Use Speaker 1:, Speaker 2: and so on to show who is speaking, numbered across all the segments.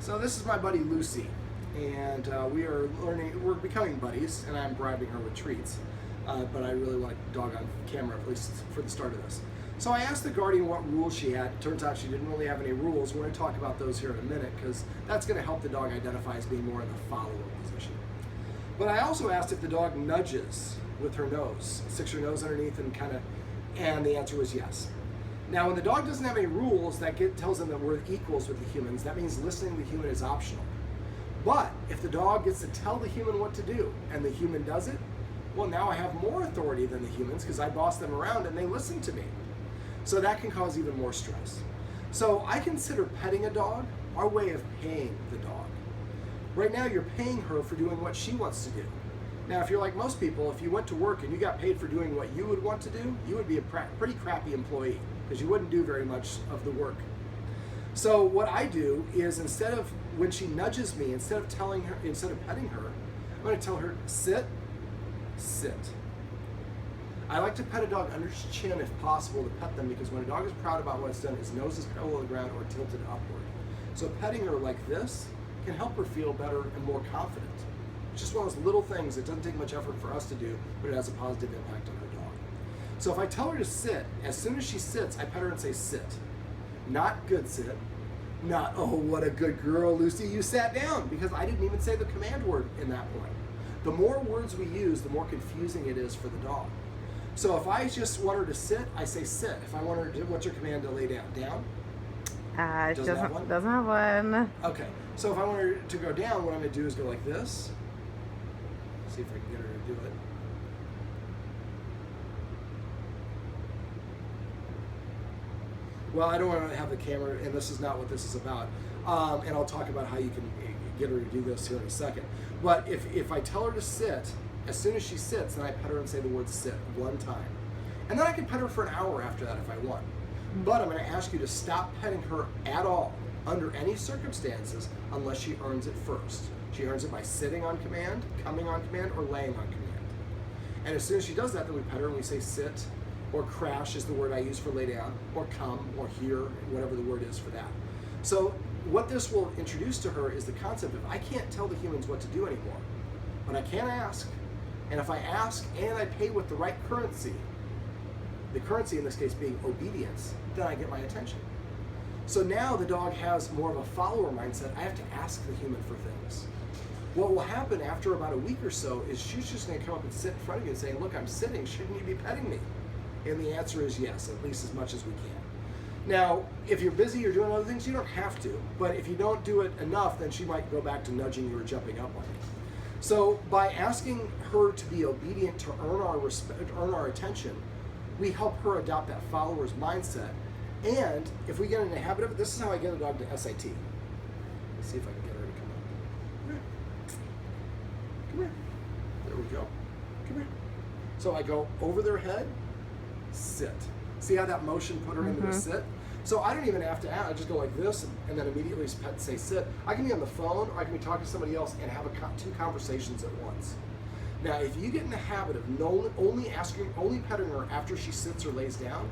Speaker 1: So this is my buddy Lucy, and we're becoming buddies, and I'm bribing her with treats, but I really want a dog on camera, at least for the start of this. So I asked the guardian what rules she had. It turns out she didn't really have any rules. We're going to talk about those here in a minute, because that's going to help the dog identify as being more in the follower position. But I also asked if the dog nudges with her nose, sticks her nose underneath and the answer was yes. Now, when the dog doesn't have any rules, that tells them that we're equals with the humans. That means listening to the human is optional. But if the dog gets to tell the human what to do and the human does it, well, now I have more authority than the humans because I boss them around and they listen to me. So that can cause even more stress. So I consider petting a dog our way of paying the dog. Right now, you're paying her for doing what she wants to do. Now, if you're like most people, if you went to work and you got paid for doing what you would want to do, you would be a pretty crappy employee because you wouldn't do very much of the work. So what I do is instead of, when she nudges me, instead of petting her, I'm going to tell her, sit, sit. I like to pet a dog under his chin if possible to pet them, because when a dog is proud about what it's done, his nose is parallel to the ground or tilted upward. So petting her like this can help her feel better and more confident. It's just one of those little things that doesn't take much effort for us to do, but it has a positive impact on her dog. So if I tell her to sit, as soon as she sits, I pet her and say sit. Not good sit. Not, oh, what a good girl, Lucy, you sat down, because I didn't even say the command word in that point. The more words we use, the more confusing it is for the dog. So if I just want her to sit, I say sit. If I want her to, what's your command to lay down? Down?
Speaker 2: She doesn't have one.
Speaker 1: Okay, so if I want her to go down, what I'm going to do is go like this. See if I can get her to do it. Well, I don't want to have the camera, and this is not what this is about. And I'll talk about how you can get her to do this here in a second. But if I tell her to sit, as soon as she sits, then I pet her and say the word sit one time. And then I can pet her for an hour after that if I want. But I'm going to ask you to stop petting her at all, under any circumstances, unless she earns it first. She earns it by sitting on command, coming on command, or laying on command. And as soon as she does that, then we pet her and we say sit, or crash is the word I use for lay down, or come, or hear, whatever the word is for that. So what this will introduce to her is the concept of I can't tell the humans what to do anymore, but I can ask. And if I ask and I pay with the right currency, the currency in this case being obedience, then I get my attention. So now the dog has more of a follower mindset. I have to ask the human for things. What will happen after about a week or so is she's just going to come up and sit in front of you and say, look, I'm sitting, shouldn't you be petting me? And the answer is yes, at least as much as we can. Now, if you're busy or doing other things, you don't have to. But if you don't do it enough, then she might go back to nudging you or jumping up on you. So by asking her to be obedient to earn our respect, earn our attention, we help her adopt that follower's mindset. And if we get in the habit of it, this is how I get a dog to SIT. Let's see if I can get her to come up. Come here. Come here. There we go. Come here. So I go over their head, sit. See how that motion put her into a sit? So I don't even have to add, I just go like this and then immediately say sit. I can be on the phone or I can be talking to somebody else and have two conversations at once. Now, if you get in the habit of only petting her after she sits or lays down,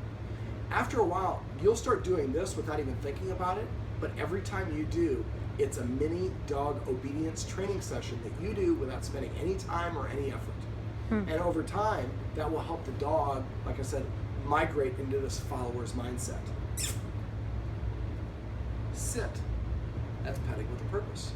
Speaker 1: after a while, you'll start doing this without even thinking about it, but every time you do, it's a mini dog obedience training session that you do without spending any time or any effort. And over time, that will help the dog, like I said, migrate into this follower's mindset. Sit. That's petting with a purpose.